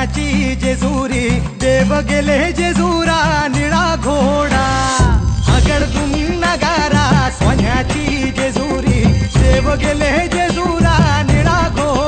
सोन्याची जेजुरी देव गेले जेजुरा निळा घोडा आगडतून नगारा सोन्याची जेजुरी देव गेले जेजुरा निळा घोडा